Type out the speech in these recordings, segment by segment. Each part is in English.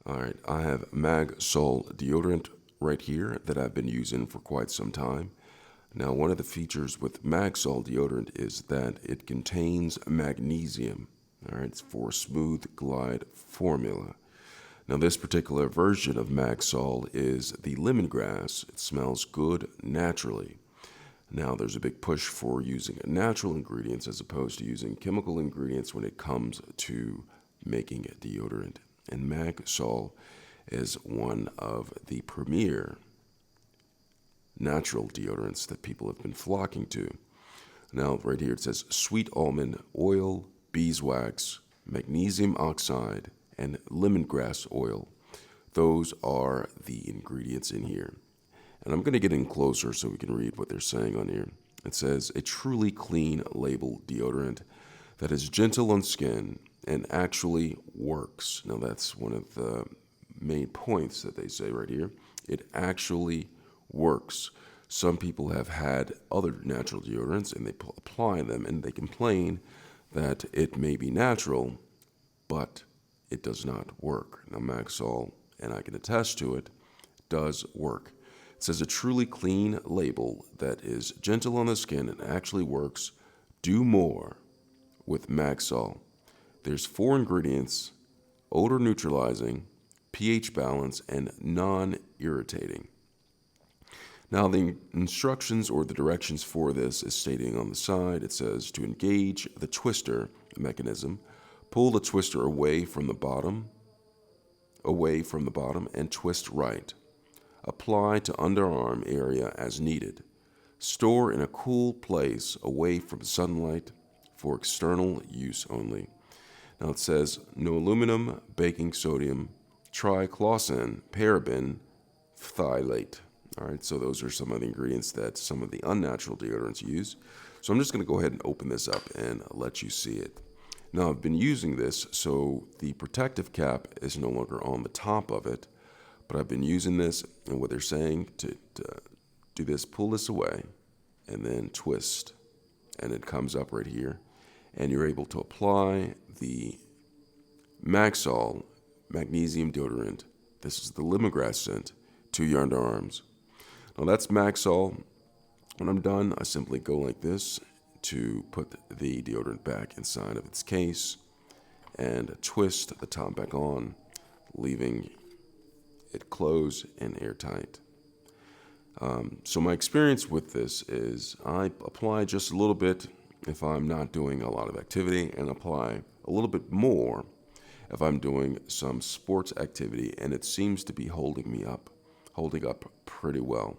All right, I have Magsol Deodorant right here that I've been using for quite some time. Now, one of the features with Magsol Deodorant is that it contains magnesium. All right, it's for smooth glide formula. Now, this particular version of Magsol is the lemongrass. It smells good naturally. Now, there's a big push for using natural ingredients as opposed to using chemical ingredients when it comes to making deodorant. And Magsol is one of the premier natural deodorants that people have been flocking to. Now, right here it says sweet almond oil, beeswax, magnesium oxide, and lemongrass oil. Those are the ingredients in here. And I'm going to get in closer so we can read what they're saying on here. It says a truly clean label deodorant that is gentle on skin and actually works. Now, that's one of the main points that they say right here. It actually works. Some people have had other natural deodorants and they apply them and they complain that it may be natural, but it does not work. Now, Magsol, and I can attest to it, does work. It says a truly clean label that is gentle on the skin and actually works. Do more with Magsol. There's 4 ingredients: odor neutralizing, pH balance, and non-irritating. Now, the instructions or the directions for this is stating on the side. It says to engage the twister mechanism, pull the twister away from the bottom, and twist right. Apply to underarm area as needed. Store in a cool place away from sunlight for external use only. Now it says no aluminum, baking sodium, triclosan, paraben, phthalate. All right, so those are some of the ingredients that some of the unnatural deodorants use. So I'm just going to go ahead and open this up and let you see it. Now, I've been using this, so the protective cap is no longer on the top of it, but I've been using this, and what they're saying to do this, pull this away, and then twist, and it comes up right here, and you're able to apply the Magsol magnesium deodorant. This is the lemongrass scent to your underarms. Now that's Magsol. When I'm done, I simply go like this to put the deodorant back inside of its case and twist the top back on, leaving it closed and airtight. So my experience with this is I apply just a little bit if I'm not doing a lot of activity, and apply a little bit more if I'm doing some sports activity, and it seems to be holding up pretty well.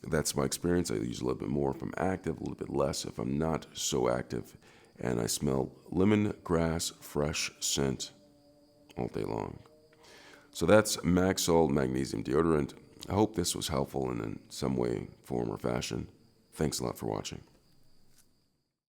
That's my experience. I use a little bit more if I'm active, a little bit less if I'm not so active, and I smell lemongrass fresh scent all day long. So that's Magsol Magnesium Deodorant. I hope this was helpful in some way, form, or fashion. Thanks a lot for watching.